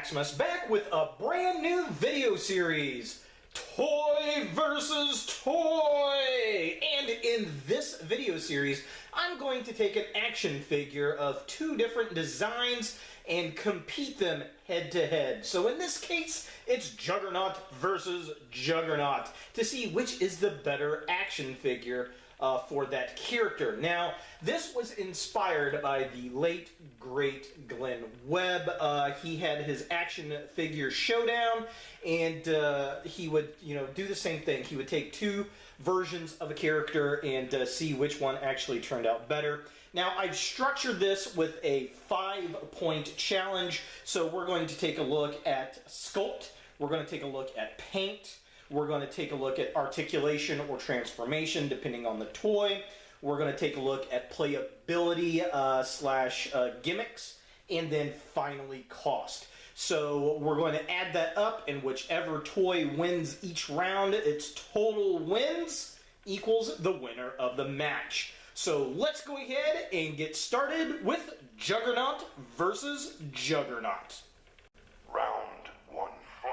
Maximus, back with a brand new video series, Toy versus Toy! And in this video series, I'm going to take an action figure of two different designs and compete them head to head. So in this case, it's Juggernaut versus Juggernaut to see which is the better action figure for that character. Now, this was inspired by the late, great Glenn Webb. He had his action figure showdown, and he would, do the same thing. He would take two versions of a character and see which one actually turned out better. Now, I've structured this with a 5-point challenge, so we're going to take a look at Sculpt, we're going to take a look at Paint, we're going to take a look at Articulation or Transformation, depending on the toy. We're going to take a look at Playability slash gimmicks, and then finally Cost. So we're going to add that up, and whichever toy wins each round, its total wins equals the winner of the match. So let's go ahead and get started with Juggernaut versus Juggernaut. Round 1, fight.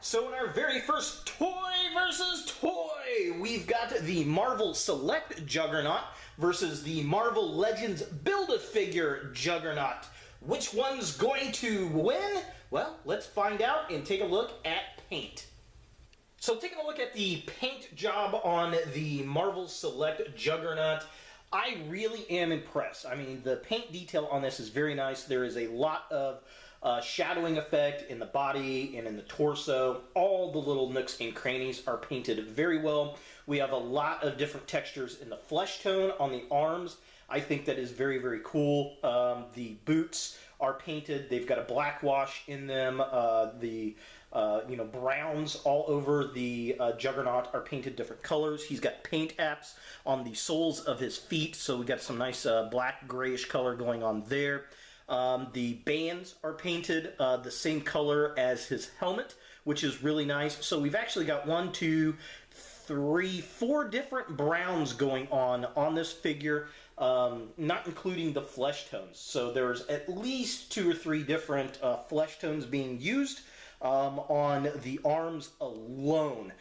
So in our very first Toy versus Toy, we've got the Marvel Select Juggernaut versus the Marvel Legends Build-A-Figure Juggernaut. Which one's going to win? Well, let's find out and take a look at Paint. So taking a look at the paint job on the Marvel Select Juggernaut, I really am impressed. I mean, the paint detail on this is very nice. There is a lot of shadowing effect in the body and in the torso. All the little nooks and crannies are painted very well. We have a lot of different textures in the flesh tone on the arms. I think that is very, very cool. The boots are painted. They've got a black wash in them. Browns all over the Juggernaut are painted different colors. He's got paint apps on the soles of his feet, so we got some nice black grayish color going on there. The bands are painted the same color as his helmet, which is really nice. So we've actually got 1, 2, 3, 4 different browns going on this figure, not including the flesh tones. So there's at least 2 or 3 different flesh tones being used on the arms alone.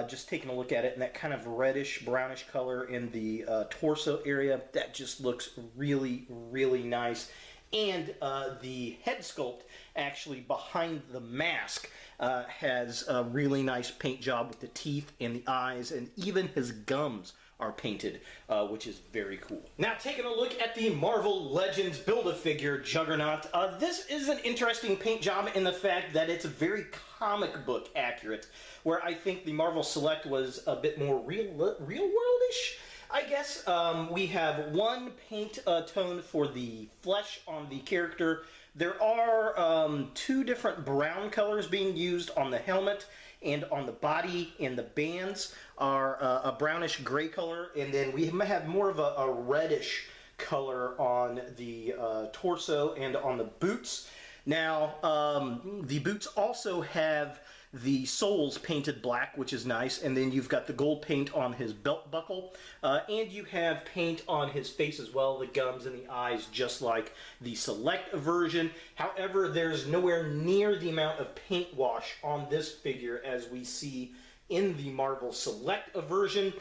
Just taking a look at it, and that kind of reddish brownish color in the torso area, that just looks really, really nice. And the head sculpt actually behind the mask has a really nice paint job with the teeth and the eyes, and even his gums are painted, which is very cool. Now, taking a look at the Marvel Legends Build-A-Figure Juggernaut, this is an interesting paint job in the fact that it's very comic book accurate, where I think the Marvel Select was a bit more real world-ish, I guess. We have one paint tone for the flesh on the character. There are 2 different brown colors being used on the helmet and on the body, and the bands are a brownish gray color, and then we have more of a reddish color on the torso and on the boots. Now, the boots also have the soles painted black, which is nice, and then you've got the gold paint on his belt buckle, and you have paint on his face as well, the gums and the eyes, just like the Select version. However, there's nowhere near the amount of paint wash on this figure as we see in the Marvel Select version.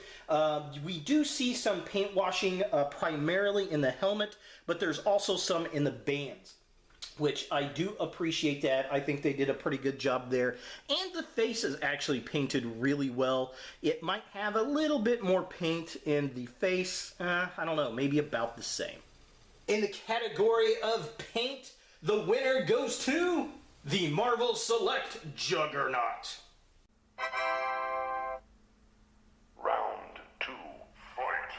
We do see some paint washing primarily in the helmet, but there's also some in the bands, which I do appreciate that. I think they did a pretty good job there. And the face is actually painted really well. It might have a little bit more paint in the face. I don't know, maybe about the same. In the category of paint, the winner goes to the Marvel Select Juggernaut. Round 2, fight.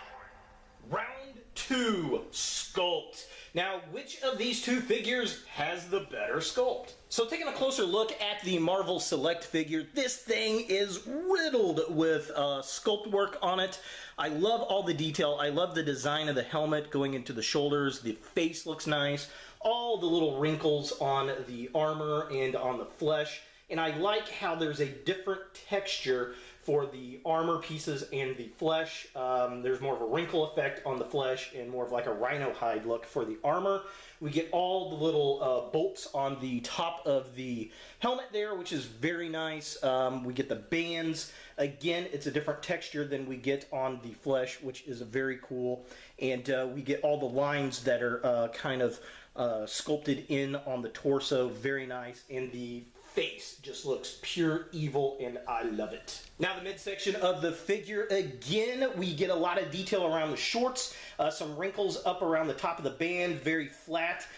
Round 2, Sculpt. Now, which of these two figures has the better sculpt? So taking a closer look at the Marvel Select figure, this thing is riddled with sculpt work on it. I love all the detail. I love the design of the helmet going into the shoulders. The face looks nice. All the little wrinkles on the armor and on the flesh. and I like how there's a different texture for the armor pieces and the flesh. There's more of a wrinkle effect on the flesh and more of like a rhino hide look for the armor. We get all the little bolts on the top of the helmet there, which is very nice. We get the bands. Again, it's a different texture than we get on the flesh, which is very cool. And we get all the lines that are kind of sculpted in on the torso. Very nice. And the face just looks pure evil, and I love it. Now the midsection of the figure, again, we get a lot of detail around the shorts, some wrinkles up around the top of the band, very flat.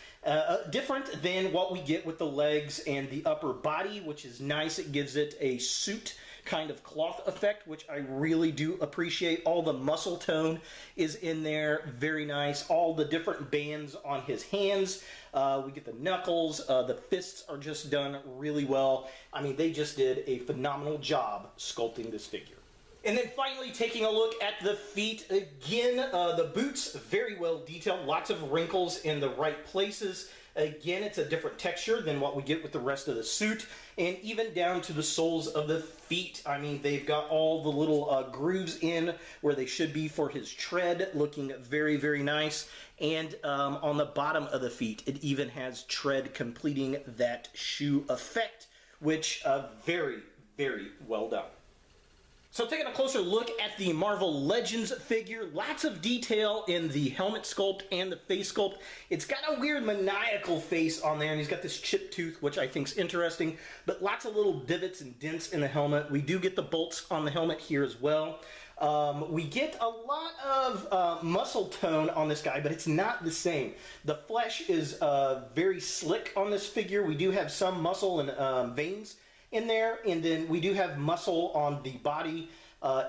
Different than what we get with the legs and the upper body, which is nice. It gives it a suit kind of cloth effect, which I really do appreciate. All the muscle tone is in there, very nice. All the different bands on his hands. We get the knuckles, the fists are just done really well. I mean, they just did a phenomenal job sculpting this figure. And then finally, taking a look at the feet, again, the boots, very well detailed, lots of wrinkles in the right places. Again, it's a different texture than what we get with the rest of the suit, and even down to the soles of the feet. I mean, they've got all the little grooves in where they should be for his tread, looking very, very nice. And on the bottom of the feet, it even has tread completing that shoe effect, which very, very well done. So taking a closer look at the Marvel Legends figure, lots of detail in the helmet sculpt and the face sculpt. It's got a weird maniacal face on there, and he's got this chipped tooth, which I think is interesting, but lots of little divots and dents in the helmet. We do get the bolts on the helmet here as well. We get a lot of muscle tone on this guy, but it's not the same. The flesh is very slick on this figure. We do have some muscle and veins in there, and then we do have muscle on the body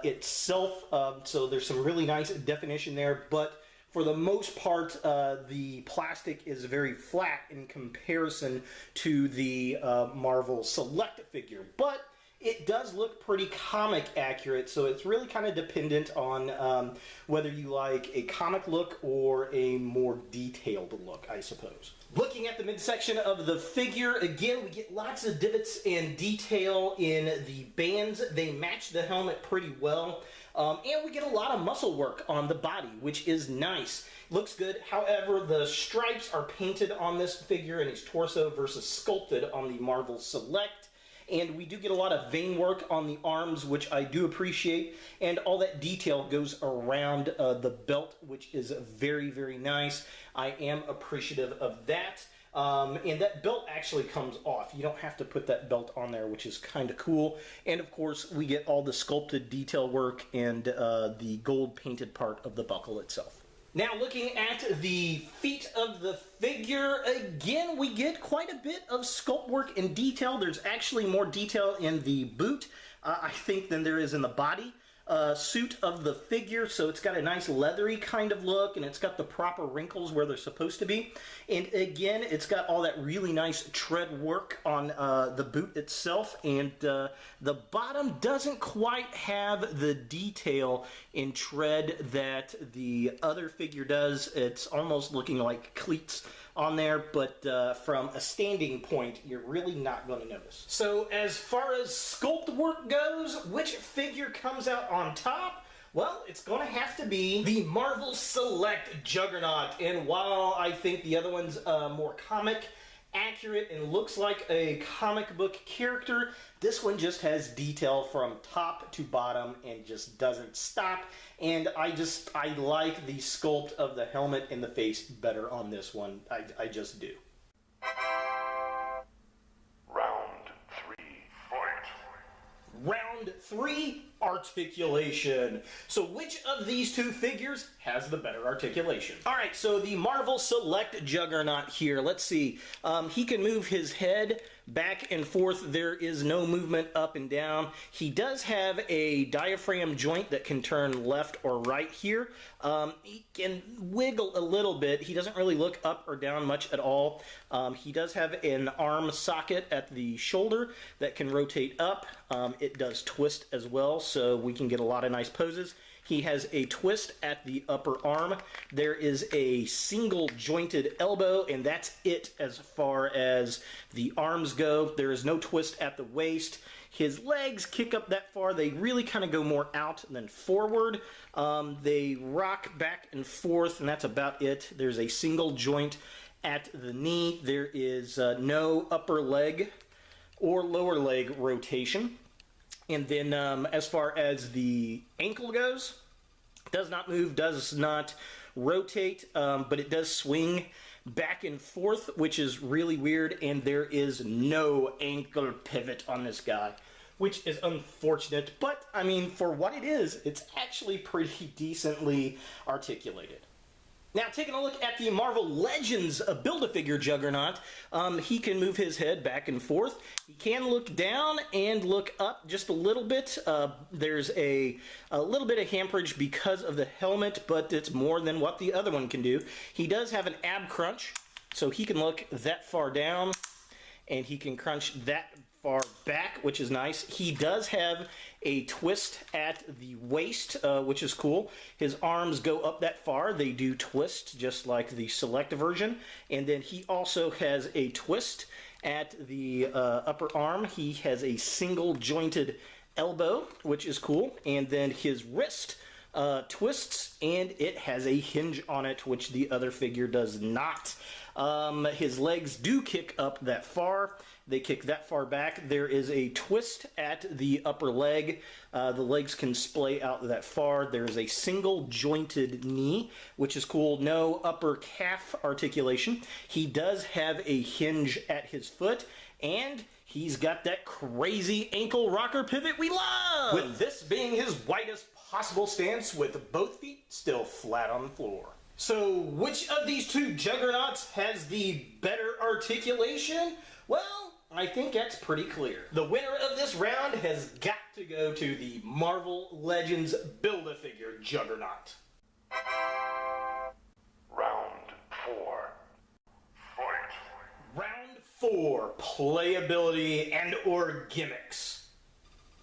itself, so there's some really nice definition there, but for the most part the plastic is very flat in comparison to the Marvel Select figure, but it does look pretty comic accurate, so it's really kind of dependent on whether you like a comic look or a more detailed look, I suppose. Looking at the midsection of the figure, again, we get lots of divots and detail in the bands. They match the helmet pretty well. And we get a lot of muscle work on the body, which is nice. Looks good. However, the stripes are painted on this figure in his torso versus sculpted on the Marvel Select. And we do get a lot of vein work on the arms, which I do appreciate, and all that detail goes around the belt, which is very, very nice. I am appreciative of that. And that belt actually comes off. You don't have to put that belt on there, which is kind of cool. And of course, we get all the sculpted detail work and the gold painted part of the buckle itself. Now looking at the feet of the figure, again we get quite a bit of sculpt work and detail. There's actually more detail in the boot, I think, than there is in the body suit of the figure, so it's got a nice leathery kind of look, and it's got the proper wrinkles where they're supposed to be. And again, it's got all that really nice tread work on the boot itself, and the bottom doesn't quite have the detail in tread that the other figure does. It's almost looking like cleats on there, but from a standing point, you're really not going to notice. So as far as sculpt work goes, which figure comes out on top? Well, it's going to have to be the Marvel Select Juggernaut, and while I think the other one's more comic accurate and looks like a comic book character, this one just has detail from top to bottom and just doesn't stop, and I like the sculpt of the helmet and the face better on this one. I just do. Round 3, fight. Round 3, articulation. So which of these two figures has the better articulation? Alright, so the Marvel Select Juggernaut here. Let's see. He can move his head back and forth. There is no movement up and down. He does have a diaphragm joint that can turn left or right here. He can wiggle a little bit. He doesn't really look up or down much at all. He does have an arm socket at the shoulder that can rotate up. It does twist as well, so we can get a lot of nice poses. He has a twist at the upper arm. There is a single jointed elbow, and that's it as far as the arms go. There is no twist at the waist. His legs kick up that far. They really kind of go more out than forward. They rock back and forth, and that's about it. There's a single joint at the knee. There is no upper leg or lower leg rotation. And then as far as the ankle goes, does not move, does not rotate, but it does swing back and forth, which is really weird, and there is no ankle pivot on this guy, which is unfortunate, but I mean, for what it is, it's actually pretty decently articulated. Now, taking a look at the Marvel Legends Build-A-Figure Juggernaut, he can move his head back and forth. He can look down and look up just a little bit. There's a little bit of hamperage because of the helmet, but it's more than what the other one can do. He does have an ab crunch, so he can look that far down, and he can crunch that far back, which is nice. He does have a twist at the waist, which is cool. His arms go up that far. They do twist just like the Select version. And then he also has a twist at the upper arm. He has a single jointed elbow, which is cool. And then his wrist twists, and it has a hinge on it, which the other figure does not. His legs do kick up that far. They kick that far back. There is a twist at the upper leg. The legs can splay out that far. There is a single jointed knee, which is cool. No upper calf articulation. He does have a hinge at his foot, and he's got that crazy ankle rocker pivot we love! With this being his widest possible stance, with both feet still flat on the floor. So, which of these two Juggernauts has the better articulation? Well, I think that's pretty clear. The winner of this round has got to go to the Marvel Legends Build-A-Figure Juggernaut. Round 4. Fight. Round 4, playability and or gimmicks.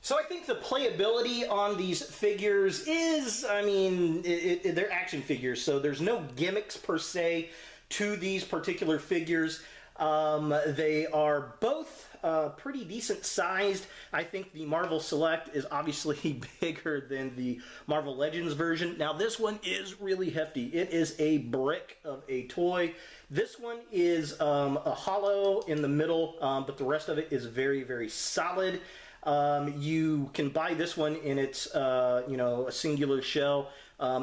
So I think the playability on these figures is, I mean, they're action figures, so there's no gimmicks per se to these particular figures. They are both pretty decent sized. I think the Marvel Select is obviously bigger than the Marvel Legends version. Now this one is really hefty. It is a brick of a toy. This one is a hollow in the middle, but the rest of it is very, very solid. You can buy this one in its, a singular shell.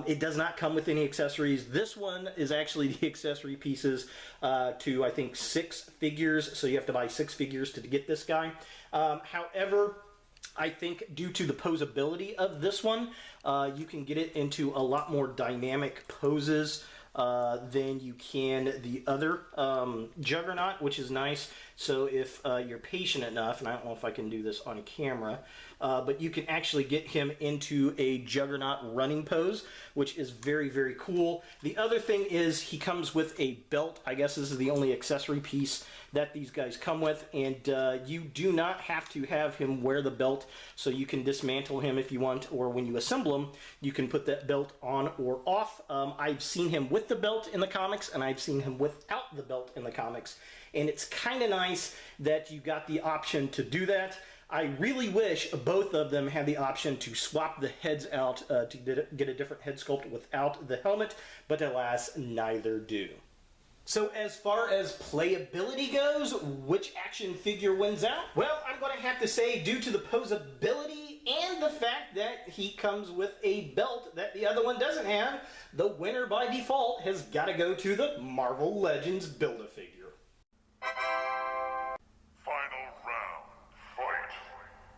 It does not come with any accessories. This one is actually the accessory pieces to, I think, 6 figures. So you have to buy 6 figures to get this guy. However, I think due to the posability of this one, you can get it into a lot more dynamic poses than you can the other Juggernaut, which is nice. So if you're patient enough, and I don't know if I can do this on camera, but you can actually get him into a Juggernaut running pose, which is very, very cool. The other thing is he comes with a belt. I guess this is the only accessory piece that these guys come with, and you do not have to have him wear the belt, so you can dismantle him if you want, or when you assemble him, you can put that belt on or off. I've seen him with the belt in the comics, and I've seen him without the belt in the comics, and it's kind of nice that you got the option to do that. I really wish both of them had the option to swap the heads out to get a different head sculpt without the helmet, but alas, neither do. So as far as playability goes, which action figure wins out? Well, I'm going to have to say, due to the posability and the fact that he comes with a belt that the other one doesn't have, the winner by default has got to go to the Marvel Legends Build-A-Figure. Final round. Fight.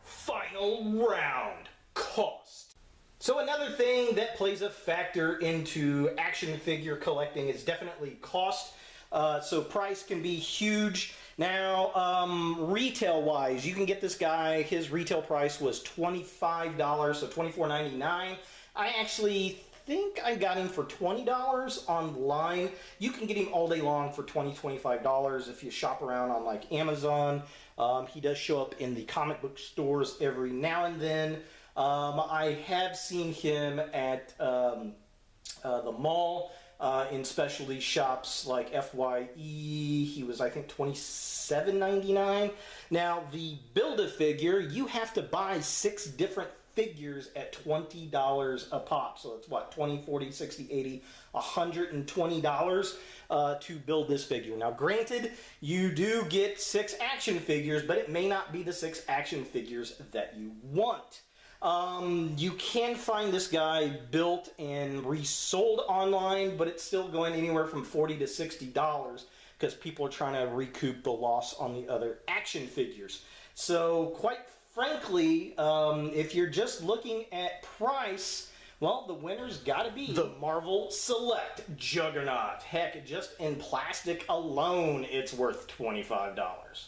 Final round. Cost. So another thing that plays a factor into action figure collecting is definitely cost. So price can be huge. Now, retail-wise, you can get this guy, his retail price was $25, so $24.99. I actually think I got him for $20 online. You can get him all day long for $20, $25 if you shop around on like Amazon. He does show up in the comic book stores every now and then. I have seen him at the mall in specialty shops like FYE. He was, I think, $27.99. Now, the Build-A-Figure, you have to buy 6 different figures at $20 a pop. So it's what, 20, 40, 60, 80, $120 to build this figure. Now, granted, you do get 6 action figures, but it may not be the 6 action figures that you want. You can find this guy built and resold online, but it's still going anywhere from $40 to $60 because people are trying to recoup the loss on the other action figures. So, quite frankly, if you're just looking at price, well, the winner's got to be the Marvel Select Juggernaut. Heck, just in plastic alone, it's worth $25.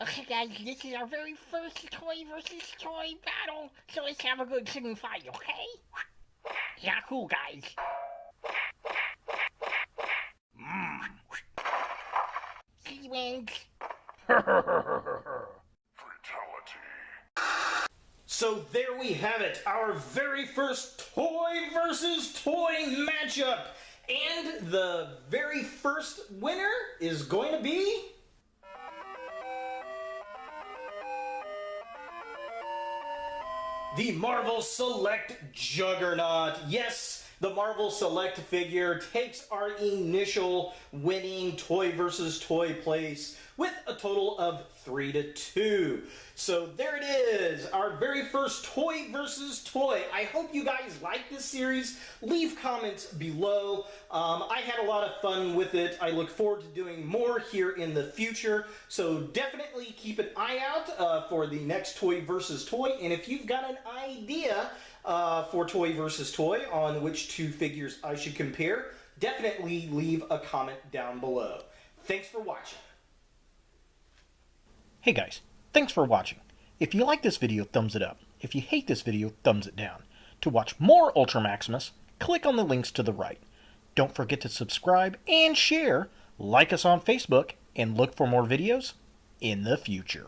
Okay guys, this is our very first toy versus toy battle, so let's have a good singing fight, okay? Yeah, cool guys. He wins. Fatality. So there we have it, our very first toy versus toy matchup. And the very first winner is going to be the Marvel Select Juggernaut. Yes, the Marvel Select figure takes our initial winning toy versus toy place with a total of 3-2. So there it is, our very first toy versus toy. I hope you guys like this series. Leave comments below. I had a lot of fun with it. I look forward to doing more here in the future. So definitely keep an eye out for the next toy versus toy. And if you've got an idea for toy versus toy on which 2 figures I should compare, definitely leave a comment down below. Thanks for watching. Hey guys, thanks for watching. If you like this video, thumbs it up. If you hate this video, thumbs it down. To watch more Ultra Maximus, click on the links to the right. Don't forget to subscribe and share, like us on Facebook, and look for more videos in the future.